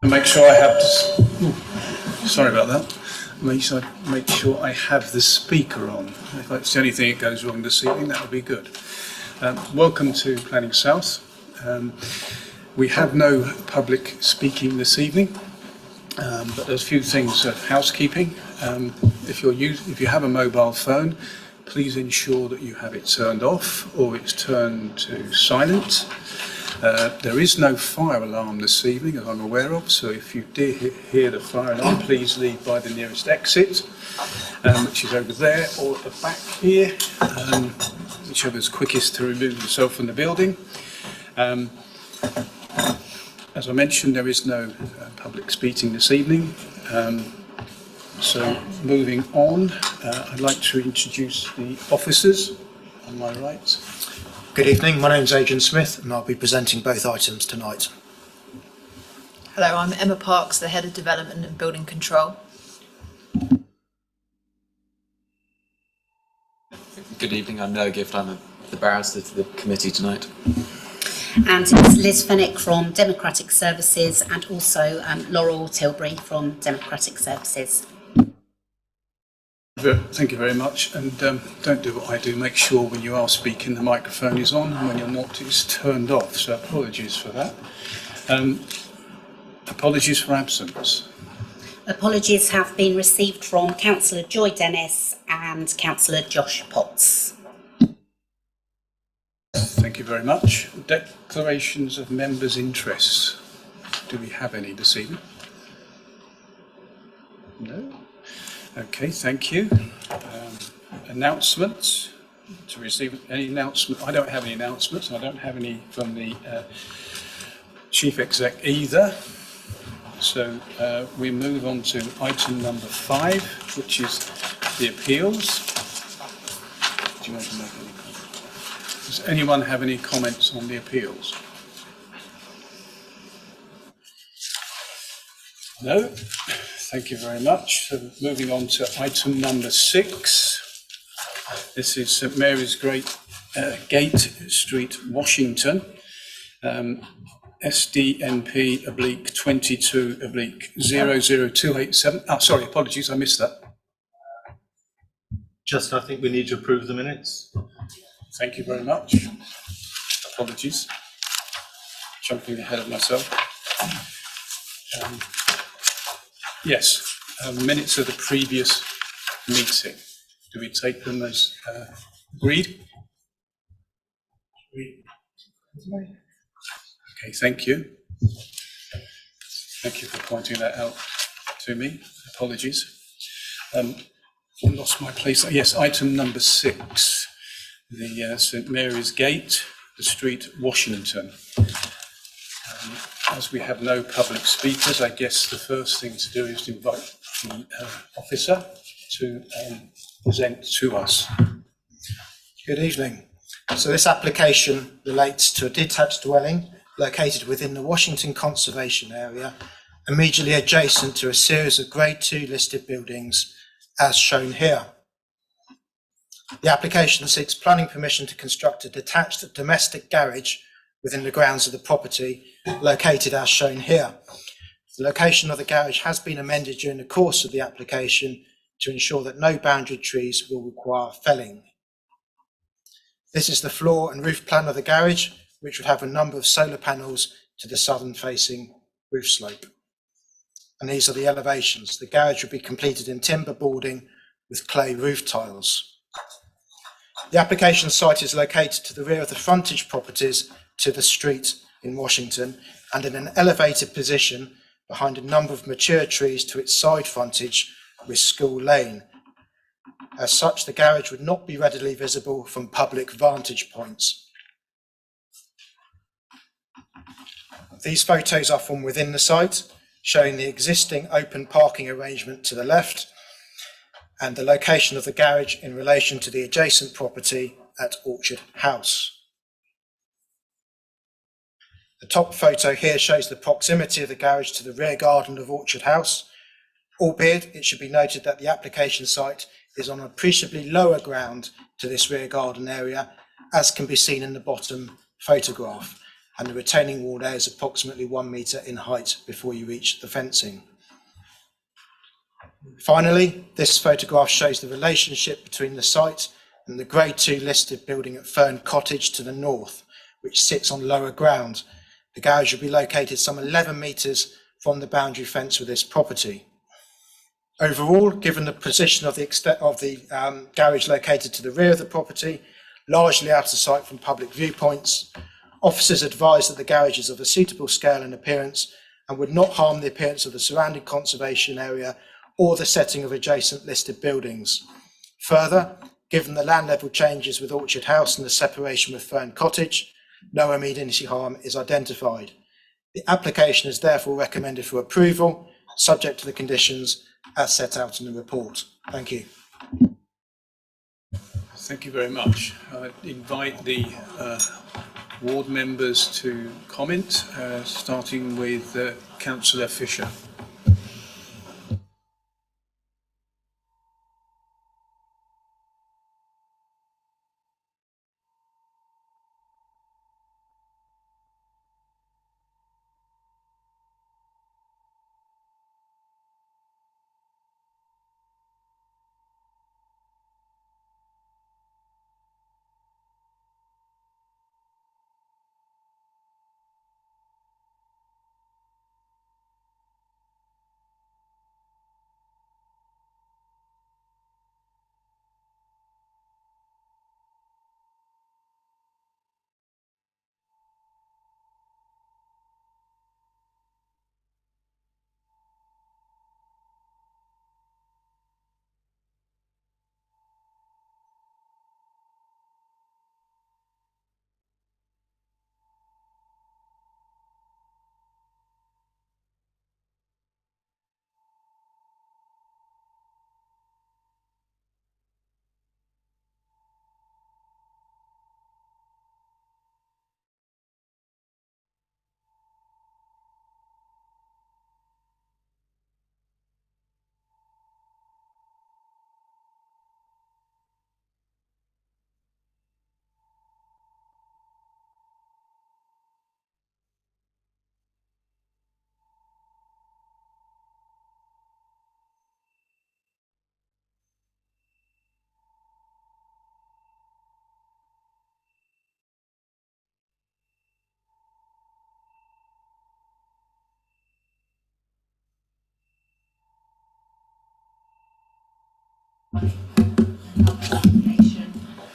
Make sure I have. Sorry about that. Make sure I have the speaker on. If that's the only thing that goes wrong this evening, that would be good. Welcome to Planning South. We have no public speaking this evening, but there's a few things of housekeeping. If you have a mobile phone, please ensure that you have it turned off or it's turned to silent. There is no fire alarm this evening, as I'm aware of, so if you did hear the fire alarm, please leave by the nearest exit, which is over there or at the back here, whichever's quickest to remove yourself from the building. As I mentioned, there is no public speaking this evening. So moving on, I'd like to introduce the officers on my right. Good evening, my name is Adrian Smith and I'll be presenting both items tonight. Hello, I'm Emma Parks, the Head of Development and Building Control. Good evening, I'm Noah Gift, I'm the barrister to the committee tonight. And it's Liz Fennick from Democratic Services and also Laurel Tilbury from Democratic Services. Thank you very much, and don't do what I do, make sure when you are speaking the microphone is on and when you're not it's turned off, so apologies for that. Apologies for absence. Apologies have been received from Councillor Joy Dennis and Councillor Josh Potts. Thank you very much. Declarations of members' interests. Do we have any this evening? No? Okay, thank you. Announcements. To receive any announcement. I don't have any announcements. I don't have any from the Chief Exec either. So we move on to item number 5, which is the appeals. Do you want to make any comments? Does anyone have any comments on the appeals? No? Thank you very much. So moving on to item number 6. This is St Mary's Gate Street, Washington. SDNP/22/00287. Oh, sorry, apologies, I missed that. Just, I think we need to approve the minutes. Thank you very much. Apologies. Jumping ahead of myself. Yes, minutes of the previous meeting. Do we take them as agreed? Okay, thank you. Thank you for pointing that out to me. Apologies. I lost my place. Yes, item number 6, the St Mary's Gate, the street, Washington. As we have no public speakers, I guess the first thing to do is to invite the officer to present to us. Good evening. So this application relates to a detached dwelling located within the Washington Conservation Area, immediately adjacent to a series of Grade 2 listed buildings as shown here. The application seeks planning permission to construct a detached domestic garage within the grounds of the property located as shown here. The location of the garage has been amended during the course of the application to ensure that no boundary trees will require felling. This is the floor and roof plan of the garage, which would have a number of solar panels to the southern facing roof slope. And these are the elevations. The garage would be completed in timber boarding with clay roof tiles. The application site is located to the rear of the frontage properties to the street in Washington and in an elevated position behind a number of mature trees to its side frontage with School Lane. As such, the garage would not be readily visible from public vantage points. These photos are from within the site, showing the existing open parking arrangement to the left and the location of the garage in relation to the adjacent property at Orchard House. The top photo here shows the proximity of the garage to the rear garden of Orchard House, albeit it should be noted that the application site is on appreciably lower ground to this rear garden area, as can be seen in the bottom photograph, and the retaining wall there is approximately 1 metre in height before you reach the fencing. Finally, this photograph shows the relationship between the site and the Grade 2 listed building at Fern Cottage to the north, which sits on lower ground. The garage will be located some 11 metres from the boundary fence for this property. Overall, given the position of the garage located to the rear of the property, largely out of sight from public viewpoints, officers advise that the garage is of a suitable scale and appearance and would not harm the appearance of the surrounding conservation area or the setting of adjacent listed buildings. Further, given the land level changes with Orchard House and the separation with Fern Cottage, no immediate harm is identified. The application is therefore recommended for approval, subject to the conditions as set out in the report. Thank you. Thank you very much. I invite the ward members to comment, starting with Councillor Fisher.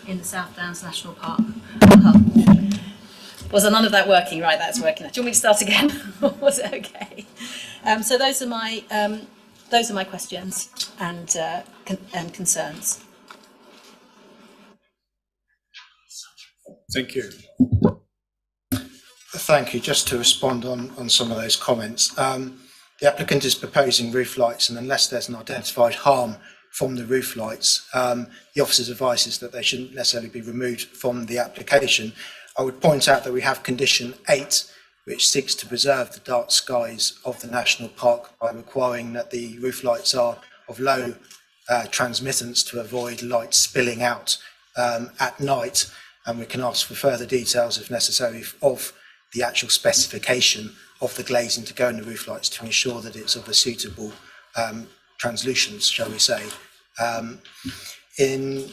In the South Downs National Park. Was none of that working? Right, that's working. Do you want me to start again? Was it okay? So those are my questions and concerns. Thank you. Thank you. Just to respond on some of those comments. The applicant is proposing roof lights, and unless there's an identified harm from the roof lights, the officer's advice is that they shouldn't necessarily be removed from the application. I would point out that we have condition 8, which seeks to preserve the dark skies of the national park by requiring that the roof lights are of low transmittance to avoid light spilling out at night. And we can ask for further details if necessary of the actual specification of the glazing to go in the roof lights to ensure that it's of a suitable translucence, shall we say. In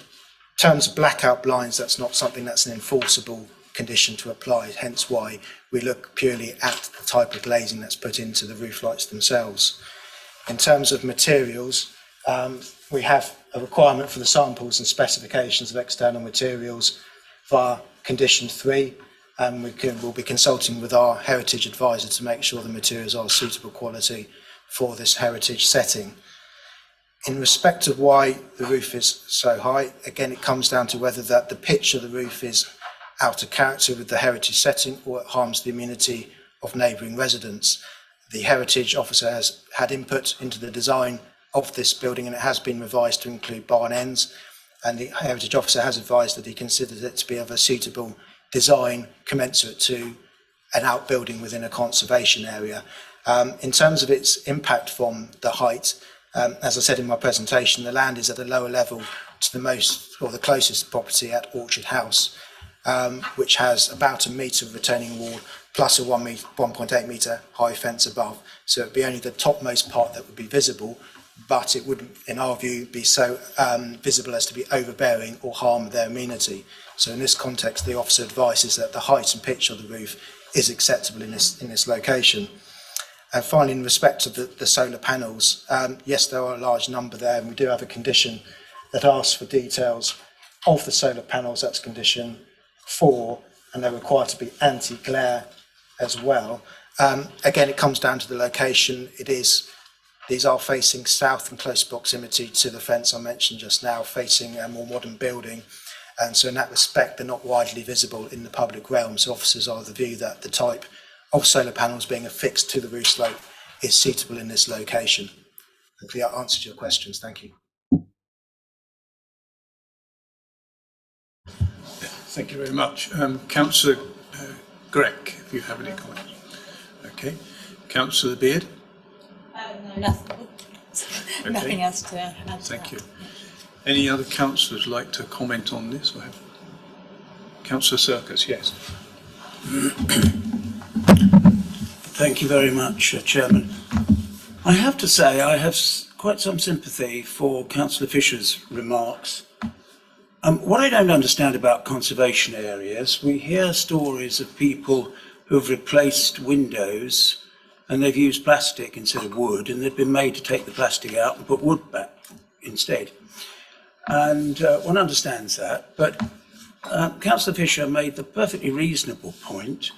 terms of blackout blinds, that's not something that's an enforceable condition to apply, hence why we look purely at the type of glazing that's put into the roof lights themselves. In terms of materials, we have a requirement for the samples and specifications of external materials via condition 3, and we'll be consulting with our heritage advisor to make sure the materials are suitable quality for this heritage setting. In respect of why the roof is so high, again, it comes down to whether that the pitch of the roof is out of character with the heritage setting or it harms the amenity of neighbouring residents. The heritage officer has had input into the design of this building, and it has been revised to include barn ends, and the heritage officer has advised that he considers it to be of a suitable design commensurate to an outbuilding within a conservation area. In terms of its impact from the height, as I said in my presentation, the land is at a lower level to the closest property at Orchard House, which has about 1 metre of retaining wall plus a 1.8 metre high fence above. So it would be only the topmost part that would be visible, but it wouldn't, in our view, be so visible as to be overbearing or harm their amenity. So in this context, the officer advises that the height and pitch of the roof is acceptable in this location. And finally, in respect of the solar panels, yes, there are a large number there, and we do have a condition that asks for details of the solar panels. That's condition 4, and they're required to be anti-glare as well. Again, it comes down to the location. These are facing south in close proximity to the fence I mentioned just now, facing a more modern building. And so in that respect, they're not widely visible in the public realm. So officers are of the view that the type of solar panels being affixed to the roof slope is suitable in this location. Hopefully that answers your questions. Thank you. Thank you very much. Councillor Grech, if you have any comments. Okay. Councillor Beard. Nothing. Okay. Nothing else to add. Thank you. Any other councillors like to comment on this? Councillor Circus, yes. Thank you very much, Chairman. I have to say I have quite some sympathy for Councillor Fisher's remarks. What I don't understand about conservation areas, we hear stories of people who've replaced windows and they've used plastic instead of wood, and they've been made to take the plastic out and put wood back instead. And one understands that, but Councillor Fisher made the perfectly reasonable point,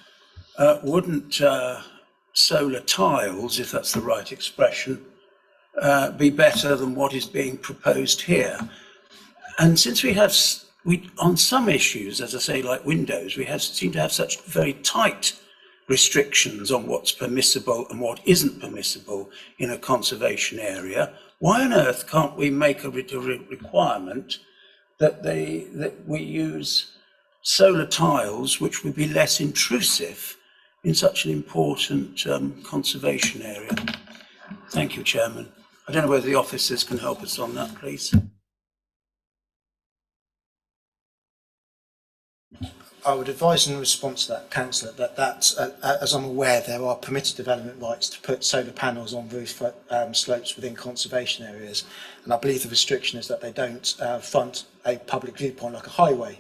wouldn't solar tiles, if that's the right expression, be better than what is being proposed here? And since we on some issues, as I say, like windows, we seem to have such very tight restrictions on what's permissible and what isn't permissible in a conservation area, why on earth can't we make a requirement that we use solar tiles, which would be less intrusive in such an important conservation area? Thank you, Chairman. I don't know whether the officers can help us on that, please. I would advise in response to that, Councillor, that as I'm aware, there are permitted development rights to put solar panels on roof slopes within conservation areas. And I believe the restriction is that they don't front a public viewpoint like a highway.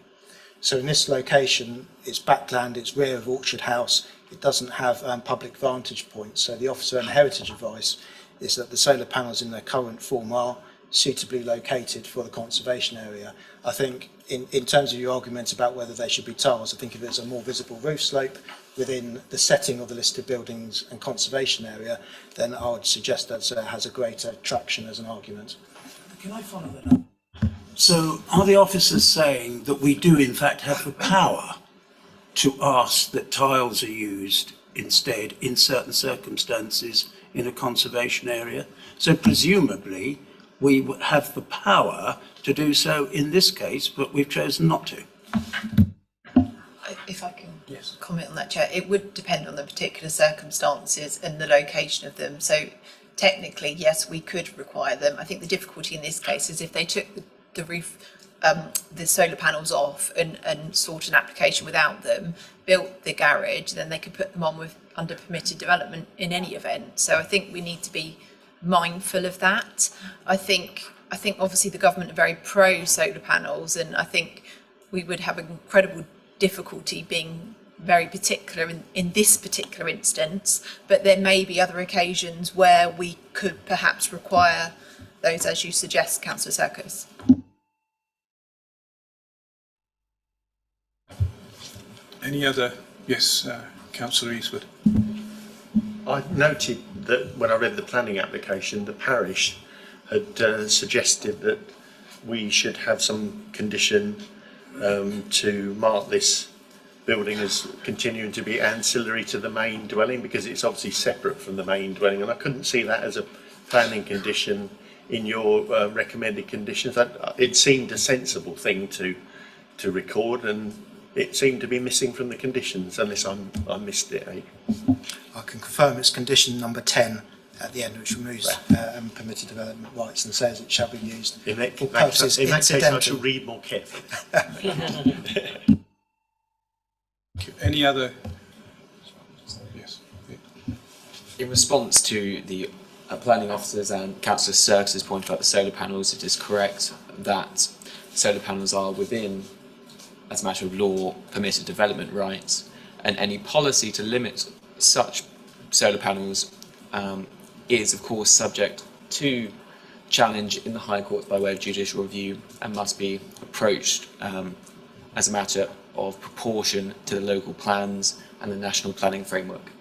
So in this location, it's backland, it's rear of Orchard House, it doesn't have public vantage points. So the officer and heritage advice is that the solar panels in their current form are suitably located for the conservation area. I think in terms of your argument about whether they should be tiles, I think if it's a more visible roof slope within the setting of the listed buildings and conservation area, then I would suggest that has a greater traction as an argument. Can I follow that up? So are the officers saying that we do in fact have the power to ask that tiles are used instead in certain circumstances in a conservation area? So presumably we would have the power to do so in this case, but we've chosen not to. If I can comment on that, Chair, it would depend on the particular circumstances and the location of them. So technically, yes, we could require them. I think the difficulty in this case is if they took the roof, the solar panels off and sought an application without them, built the garage, then they could put them on under permitted development in any event. So I think we need to be mindful of that. I think obviously the government are very pro solar panels, and I think we would have incredible difficulty being very particular in this particular instance, but there may be other occasions where we could perhaps require those, as you suggest, Councillor Serkos. Any other? Yes, Councillor Eastwood. I noted that when I read the planning application, the parish had suggested that we should have some condition to mark this building as continuing to be ancillary to the main dwelling, because it's obviously separate from the main dwelling, and I couldn't see that as a planning condition in your recommended conditions. It seemed a sensible thing to record, and it seemed to be missing from the conditions, unless I missed it. I can confirm it's condition number 10 at the end, which removes permitted development rights and says it shall be used In that for purposes case, I incidental. shall read more carefully. Any other In response to the planning officers and Councillor Serkis's point about the solar panels, it is correct that solar panels are within, as a matter of law, permitted development rights, and any policy to limit such solar panels is, of course, subject to challenge in the High Court by way of judicial review and must be approached as a matter of proportion to the local plans and the national planning framework.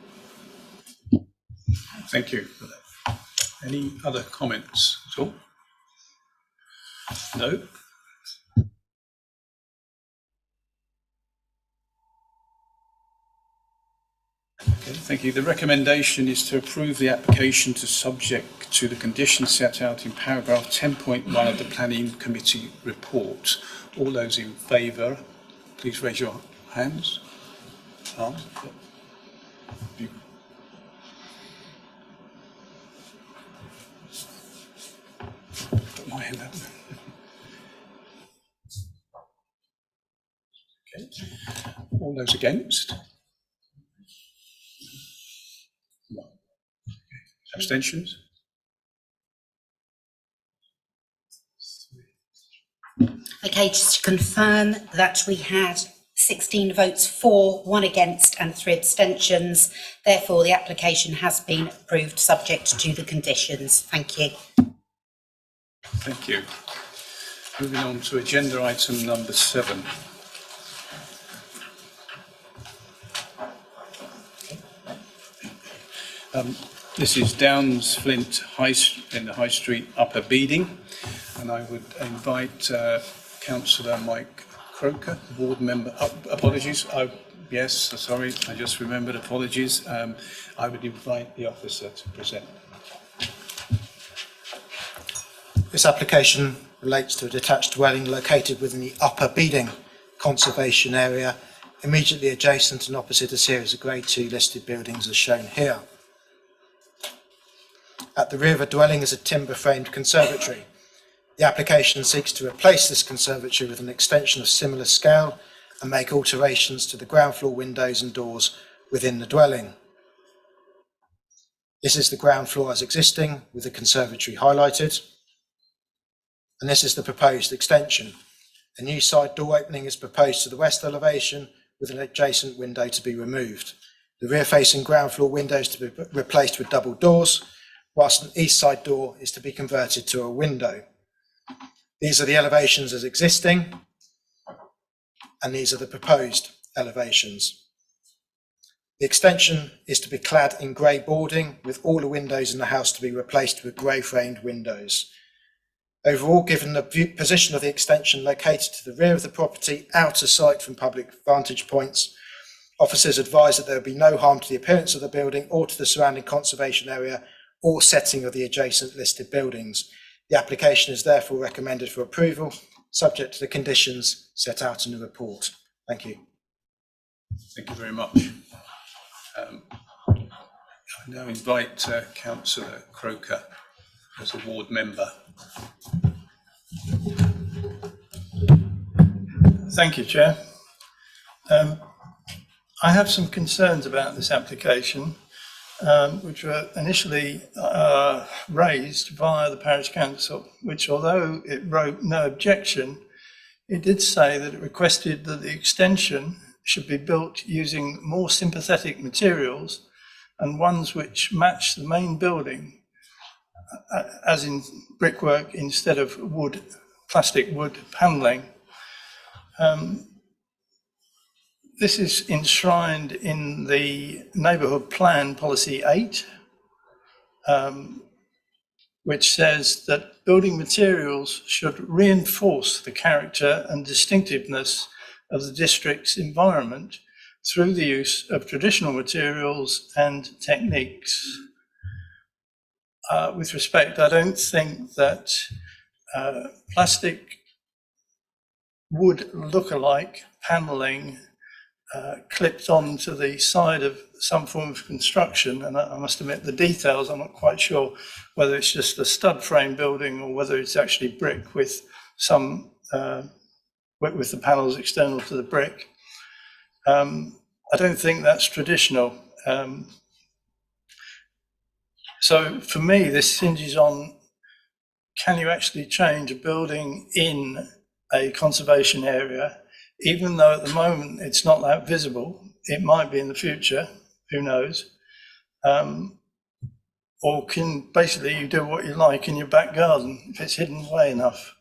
Thank you for that. Any other comments at all? No? Okay, thank you. The recommendation is to approve the application to subject to the conditions set out in paragraph 10.1 of the Planning Committee report. All those in favour, please raise your hands. Arms. You. Put my hand up. Okay. All those against? Abstentions? Okay, just to confirm that we had 16 votes for, 1 against and 3 abstentions. Therefore, the application has been approved subject to the conditions. Thank you. Thank you. Moving on to agenda item number 7. This is Downs Flint in the High Street Upper Beeding, and I would invite Councillor Mike Croker, ward member. Apologies. Yes, sorry, I just remembered. Apologies. I would invite the officer to present. This application relates to a detached dwelling located within the Upper Beeding conservation area, immediately adjacent and opposite a series of Grade 2 listed buildings as shown here. At the rear of a dwelling is a timber-framed conservatory. The application seeks to replace this conservatory with an extension of similar scale and make alterations to the ground floor windows and doors within the dwelling. This is the ground floor as existing, with the conservatory highlighted. And this is the proposed extension. A new side door opening is proposed to the west elevation, with an adjacent window to be removed. The rear-facing ground floor windows to be replaced with double doors, whilst an east side door is to be converted to a window. These are the elevations as existing, and these are the proposed elevations. The extension is to be clad in grey boarding, with all the windows in the house to be replaced with grey framed windows. Overall, given the position of the extension located to the rear of the property, out of sight from public vantage points, officers advise that there will be no harm to the appearance of the building or to the surrounding conservation area or setting of the adjacent listed buildings. The application is therefore recommended for approval, subject to the conditions set out in the report. Thank you. Thank you very much. I now invite Councillor Croker as a ward member. Thank you, Chair. I have some concerns about this application, which were initially raised via the Parish Council, which, although it wrote no objection, it did say that it requested that the extension should be built using more sympathetic materials and ones which match the main building, as in brickwork instead of wood, plastic wood panelling. This is enshrined in the Neighbourhood Plan Policy 8, which says that building materials should reinforce the character and distinctiveness of the district's environment through the use of traditional materials and techniques. With respect, I don't think that plastic wood look-alike panelling clipped onto the side of some form of construction, and I must admit the details, I'm not quite sure whether it's just a stud frame building or whether it's actually brick with some with the panels external to the brick. I don't think that's traditional. So for me, this hinges on, can you actually change a building in a conservation area, even though at the moment it's not that visible? It might be in the future, who knows? Or can basically you do what you like in your back garden if it's hidden away enough?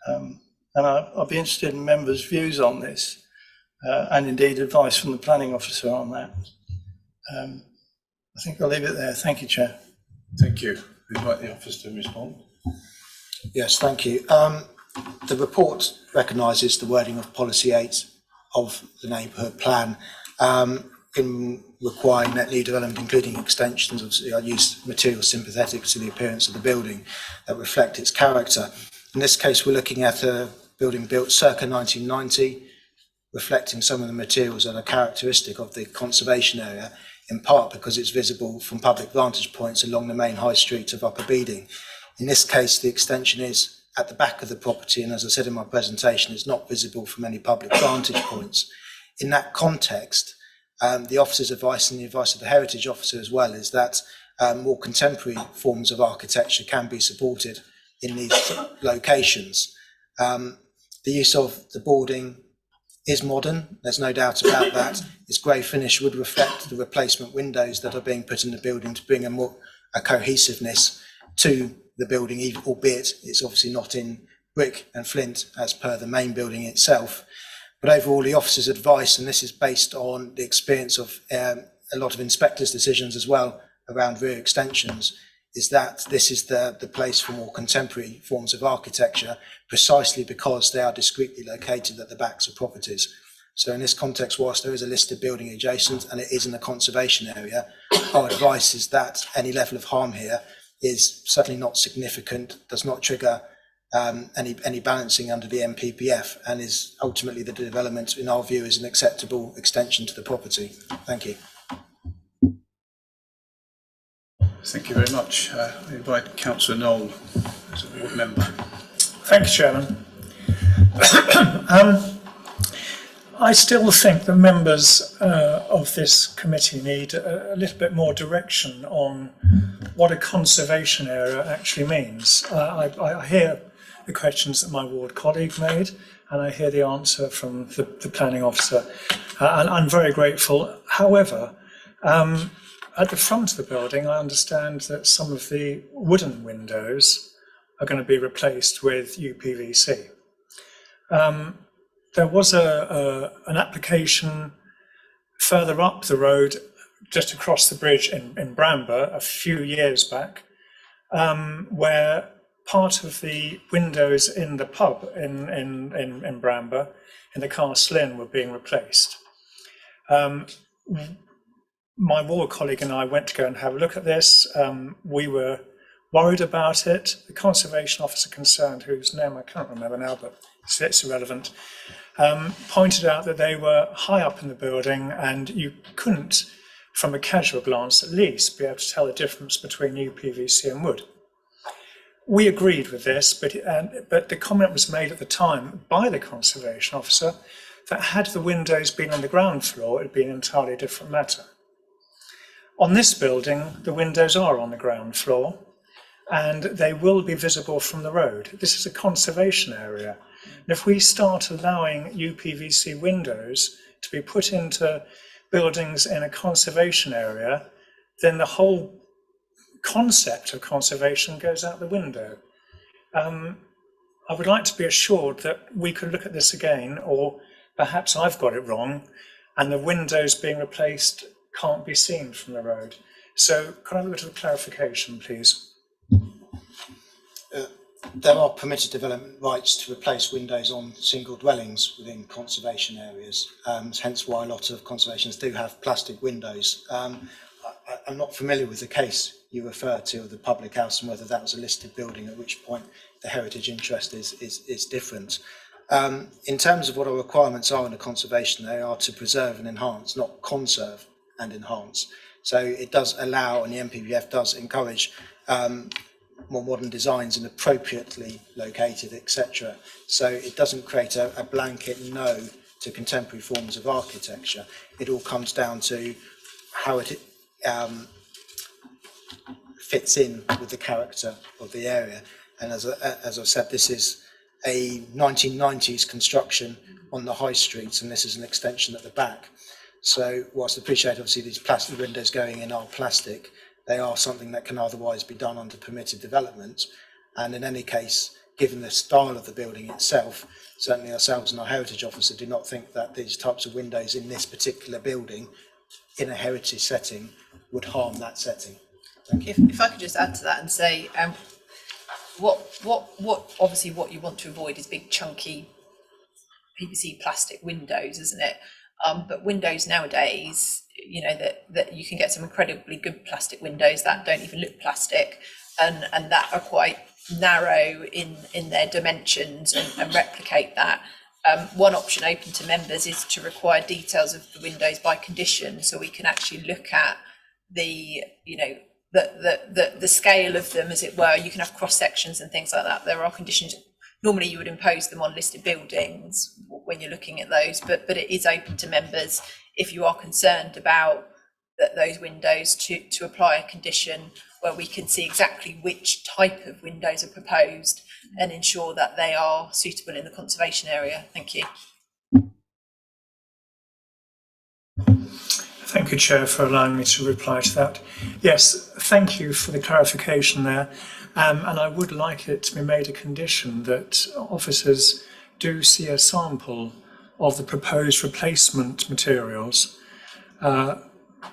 And I'll be interested in members' views on this, and indeed advice from the planning officer on that. I think I'll leave it there. Thank you, Chair. Thank you. We invite the officer to respond. Yes, thank you. The report recognises the wording of Policy 8 of the neighbourhood plan in requiring net new development, including extensions. Obviously, I use materials sympathetic to the appearance of the building that reflect its character. In this case, we're looking at a building built circa 1990, reflecting some of the materials that are characteristic of the conservation area, in part because it's visible from public vantage points along the main high street of Upper Beeding. In this case, the extension is at the back of the property, and as I said in my presentation, it's not visible from any public vantage points. In that context, the officer's advice and the advice of the heritage officer as well is that more contemporary forms of architecture can be supported in these locations. The use of the boarding is modern, there's no doubt about that. Its grey finish would reflect the replacement windows that are being put in the building to bring a cohesiveness to the building, albeit it's obviously not in brick and flint as per the main building itself. But overall, the officer's advice, and this is based on the experience of a lot of inspectors' decisions as well around rear extensions, is that this is the place for more contemporary forms of architecture, precisely because they are discreetly located at the backs of properties. So in this context, whilst there is a listed building adjacent and it is in a conservation area, our advice is that any level of harm here is certainly not significant, does not trigger any balancing under the MPPF, and is ultimately the development, in our view, is an acceptable extension to the property. Thank you. Thank you very much. I invite Councillor Knoll as a board member. Thank you, Chairman. I still think the members of this committee need a little bit more direction on what a conservation area actually means. I hear the questions that my ward colleague made, and I hear the answer from the planning officer, and I'm very grateful. However, at the front of the building, I understand that some of the wooden windows are going to be replaced with UPVC. There was an application further up the road, just across the bridge in Bramber, a few years back, where part of the windows in the pub in Bramber, in the Cast Lynn, were being replaced. My ward colleague and I went to go and have a look at this. We were worried about it. The conservation officer concerned, whose name I can't remember now, but it's irrelevant, pointed out that they were high up in the building and you couldn't, from a casual glance at least, be able to tell the difference between UPVC and wood. We agreed with this, but the comment was made at the time by the conservation officer that had the windows been on the ground floor, it would be an entirely different matter. On this building, the windows are on the ground floor and they will be visible from the road. This is a conservation area. And if we start allowing UPVC windows to be put into buildings in a conservation area, then the whole concept of conservation goes out the window. I would like to be assured that we could look at this again, or perhaps I've got it wrong and the windows being replaced can't be seen from the road. So can I have a bit of clarification, please? There are permitted development rights to replace windows on single dwellings within conservation areas, hence why a lot of conservations do have plastic windows. I'm not familiar with the case you refer to of the public house and whether that was a listed building, at which point the heritage interest is different. In terms of what our requirements are in a conservation, they are to preserve and enhance, not conserve and enhance. So it does allow, and the MPPF does encourage more modern designs and appropriately located, etc. So it doesn't create a blanket no to contemporary forms of architecture. It all comes down to how it fits in with the character of the area. And as I've said, this is a 1990s construction on the high street, and this is an extension at the back. So whilst I appreciate obviously these plastic windows going in are plastic, they are something that can otherwise be done under permitted development. And in any case, given the style of the building itself, certainly ourselves and our heritage officer do not think that these types of windows in this particular building in a heritage setting would harm that setting. If I could just add to that and say, obviously what you want to avoid is big chunky PVC plastic windows, isn't it? But windows nowadays, you know, that you can get some incredibly good plastic windows that don't even look plastic, and that are quite narrow in their dimensions and replicate that. One option open to members is to require details of the windows by condition, so we can actually look at the, you know, the scale of them, as it were. You can have cross sections and things like that. There are conditions. Normally you would impose them on listed buildings when you're looking at those, but it is open to members if you are concerned about those windows to apply a condition where we can see exactly which type of windows are proposed and ensure that they are suitable in the conservation area. Thank you. Thank you, Chair, for allowing me to reply to that. Yes, thank you for the clarification there. And I would like it to be made a condition that officers do see a sample of the proposed replacement materials,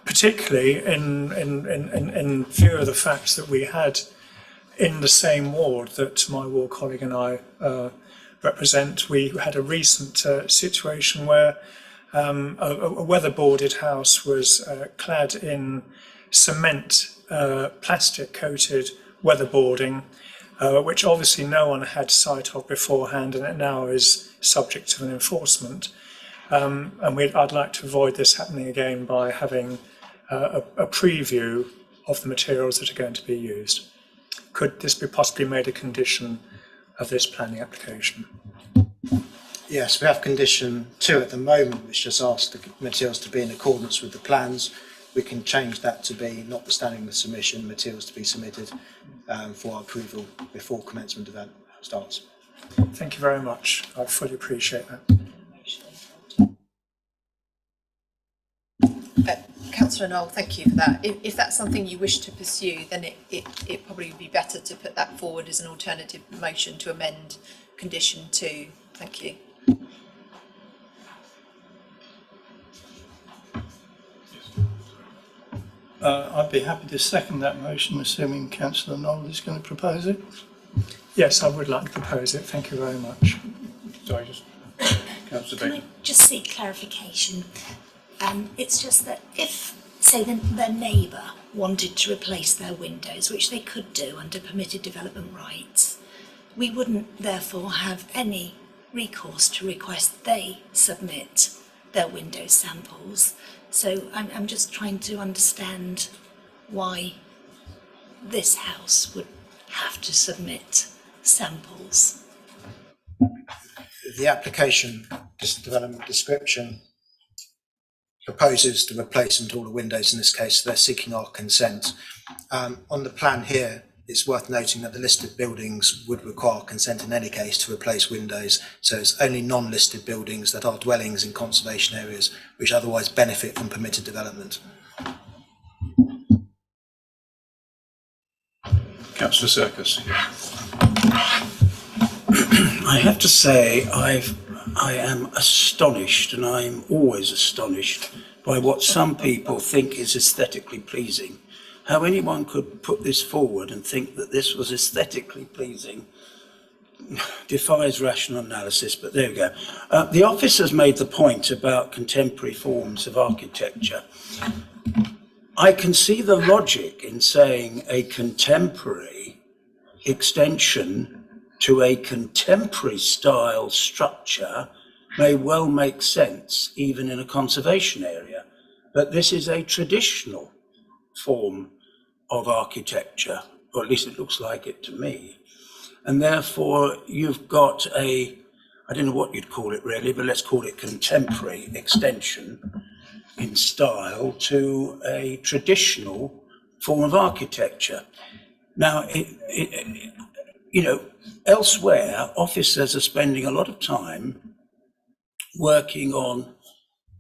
particularly in view of the fact that we had in the same ward that my ward colleague and I represent, we had a recent situation where a weatherboarded house was clad in cement, plastic coated weatherboarding, which obviously no one had sight of beforehand, and it now is subject to an enforcement. And I'd like to avoid this happening again by having a preview of the materials that are going to be used. Could this be possibly made a condition of this planning application? Yes, we have condition 2 at the moment, which just asks the materials to be in accordance with the plans. We can change that to be, notwithstanding the submission, materials to be submitted for approval before commencement of that starts. Thank you very much. I fully appreciate that. Councillor Knoll, thank you for that. If that's something you wish to pursue, then it probably would be better to put that forward as an alternative motion to amend condition 2. Thank you. I'd be happy to second that motion, assuming Councillor Knoll is going to propose it. Yes, I would like to propose it. Thank you very much. Sorry, just Councillor Can I Bacon. just seek clarification? It's just that if, say, their neighbour wanted to replace their windows, which they could do under permitted development rights, we wouldn't therefore have any recourse to request they submit their window samples. So I'm just trying to understand why this house would have to submit samples. The application development description proposes the replacement of all the windows in this case, so they're seeking our consent. On the plan here, it's worth noting that the listed buildings would require consent in any case to replace windows, so it's only non-listed buildings that are dwellings in conservation areas which otherwise benefit from permitted development. Councillor Circus. I have to say, I am astonished, and I'm always astonished by what some people think is aesthetically pleasing. How anyone could put this forward and think that this was aesthetically pleasing defies rational analysis, but there we go. The office has made the point about contemporary forms of architecture. I can see the logic in saying a contemporary extension to a contemporary style structure may well make sense, even in a conservation area. But this is a traditional form of architecture, or at least it looks like it to me. And therefore you've got I don't know what you'd call it really, but let's call it contemporary extension in style to a traditional form of architecture. Now, elsewhere, officers are spending a lot of time working on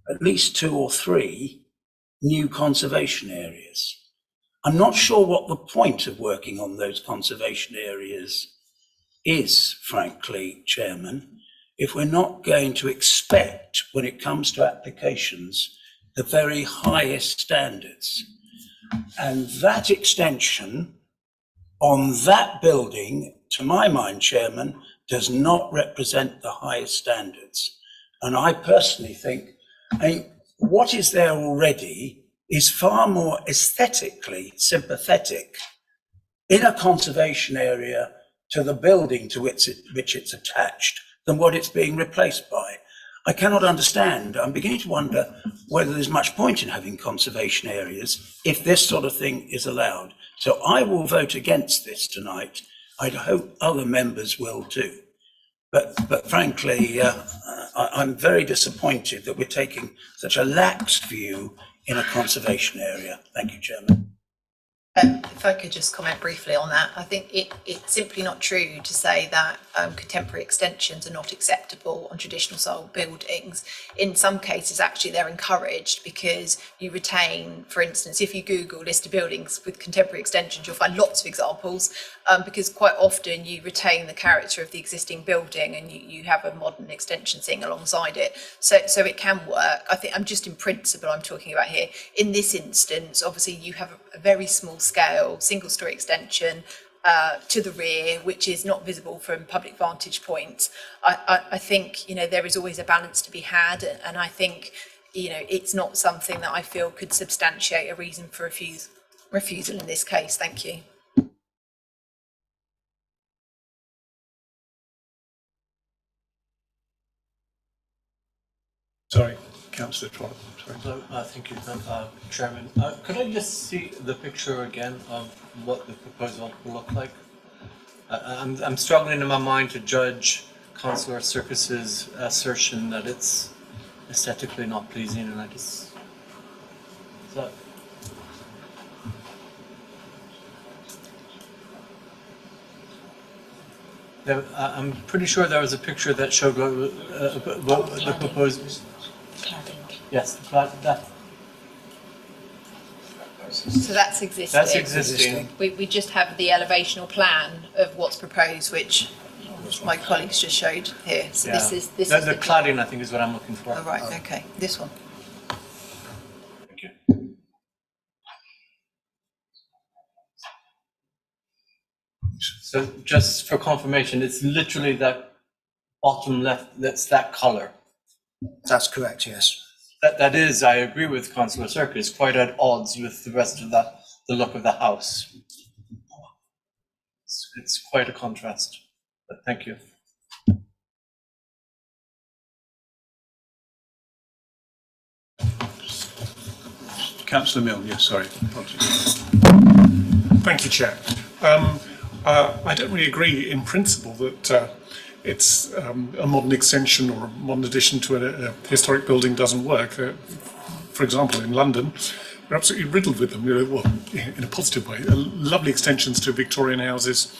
at least 2 or 3 new conservation areas. I'm not sure what the point of working on those conservation areas is, frankly, Chairman, if we're not going to expect, when it comes to applications, the very highest standards. And that extension on that building, to my mind, Chairman, does not represent the highest standards. And I personally think, what is there already is far more aesthetically sympathetic in a conservation area to the building to which it's attached than what it's being replaced by. I cannot understand. I'm beginning to wonder whether there's much point in having conservation areas if this sort of thing is allowed. So I will vote against this tonight. I hope other members will too. But frankly, I'm very disappointed that we're taking such a lax view in a conservation area. Thank you, Chairman. If I could just comment briefly on that, I think it's simply not true to say that contemporary extensions are not acceptable on traditional style buildings. In some cases, actually, they're encouraged because you retain, for instance, if you Google list of buildings with contemporary extensions, you'll find lots of examples because quite often you retain the character of the existing building and you have a modern extension sitting alongside it. So it can work. I think I'm just in principle I'm talking about here. In this instance, obviously, you have a very small scale single story extension to the rear, which is not visible from public vantage points. I think there is always a balance to be had, and I think it's not something that I feel could substantiate a reason for refusal in this case. Thank you. Sorry, Councillor Trott. Thank you, Chairman. Could I just see the picture again of what the proposal will look like? I'm struggling in my mind to judge Councillor Circus's assertion that it's aesthetically not pleasing, and I just... I'm pretty sure there was a picture that showed what the proposed... Yes, that. So that's existing. That's existing. We just have the elevational plan of what's proposed, which my colleagues just showed here. So Yeah. this is the cladding, I think, is what I'm looking for. Oh, right. Okay. This one. Thank you. So just for confirmation, it's literally that bottom left. That's that colour. That's correct, yes. That is, I agree with Councillor Circus, quite at odds with the rest of the look of the house. It's quite a contrast, but thank you. Councillor Milne, yes, sorry. Thank you, Chair. I don't really agree in principle that it's a modern extension or a modern addition to a historic building doesn't work. For example, in London, we're absolutely riddled with them, well, in a positive way. Lovely extensions to Victorian houses,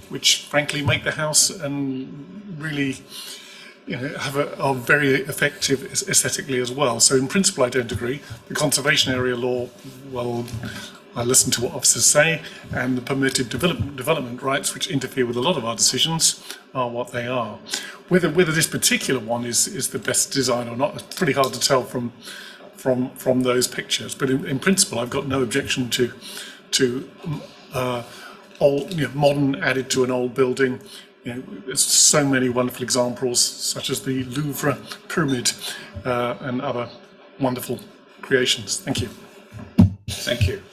which frankly make the house and really are very effective aesthetically as well. So in principle, I don't agree. The conservation area law, well, I listen to what officers say, and the permitted development rights, which interfere with a lot of our decisions, are what they are. Whether this particular one is the best design or not, it's pretty hard to tell from those pictures. But in principle, I've got no objection to old, modern added to an old building. There's so many wonderful examples, such as the Louvre pyramid and other wonderful creations. Thank you. Thank you.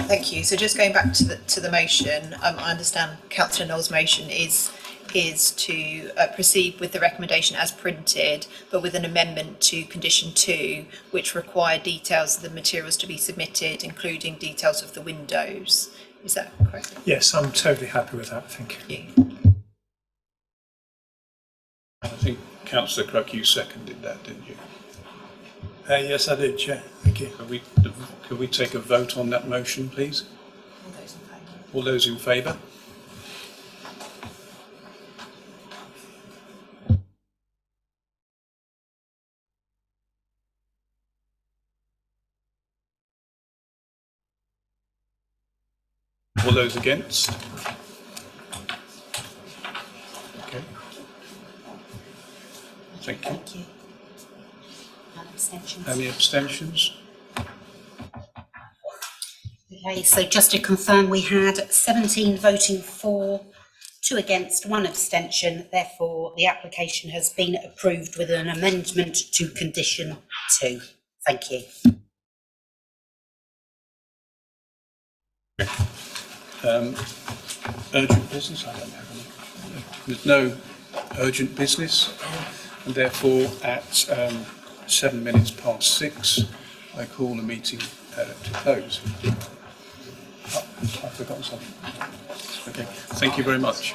Thank you. So just going back to the motion, I understand Councillor Knoll's motion is to proceed with the recommendation as printed, but with an amendment to condition 2, which require details of the materials to be submitted, including details of the windows. Is that correct? Yes, I'm totally happy with that. Thank you. I think Councillor Crook, you seconded that, didn't you? Yes, I do, Chair. Thank you. Could we take a vote on that motion, please? All those in favour? All those against? Okay. Thank you. Thank you. And abstentions. Any abstentions? Okay, so just to confirm, we had 17 voting for, 2 against, 1 abstention. Therefore, the application has been approved with an amendment to condition 2. Thank you. Urgent business? I don't have any. There's no urgent business, and therefore at 7 minutes past 6, I call the meeting to close. Oh, I've forgotten something. Okay, thank you very much.